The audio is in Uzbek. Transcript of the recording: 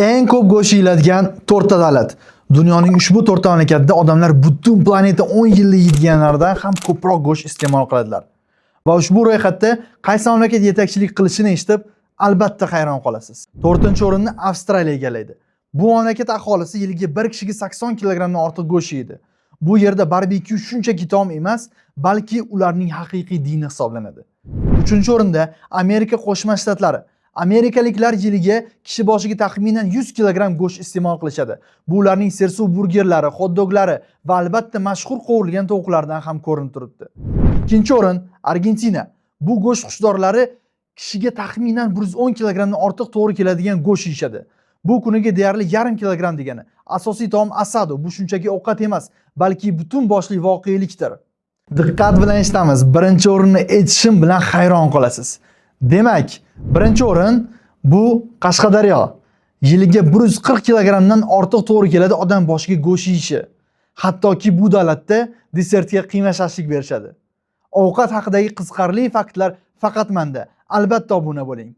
Eng ko'p go'sht yeyiladigan 4 ta davlat. Dunyoning ushbu 4 ta mamlakatida odamlar butun planeta 10 yilda yeydiganlardan ham ko'proq go'sht iste'mol qiladilar. Va ushbu ro'yxatda qaysi mamlakat yetakchilik qilishini eshitib, albatta hayron qolasiz. 4-o'rinni Avstraliya egallaydi. Bu mamlakat aholisi yiliga bir kishiga 80 kilogramdan ortiq go'sht yeydi. Bu yerda barbekyu shunchaki taom emas, balki ularning haqiqiy dini hisoblanadi. 3-o'rinda Amerika Qo'shma Shtatlari. Amerikaliklar yiliga kishi boshiga taxminan 100 kilogramm go'sht iste'mol qilishadi. Bu ularning sersuv burgerlari, hot-doglari va albatta mashhur qovurilgan tovuqlardan ham ko'rinib turibdi. 2-o'rin Argentina. Bu go'sht xushdorlari kishiga taxminan 110 kilogrammdan ortiq to'g'ri keladigan go'sht yeyishadi. Bu kuniga deyarli yarim kilogramm degani. Asosiy taom asado. Bu shunchaki ovqat emas, balki butun boshli voqelikdir. Diqqat bilan eshitamiz. 1-o'rinni aytishim bilan hayron qolasiz. Demak, 1-o'rin bu Qashqadaryo. Yiliga 140 kilogramdan ortiq to'g'ri keladi odam boshiga go'sht yeyishi. Hattoki bu davlatda desertga qiyma shashlik berishadi. Ovqat haqidagi qiziqarli faktlar faqat menda. Albatta obuna bo'ling.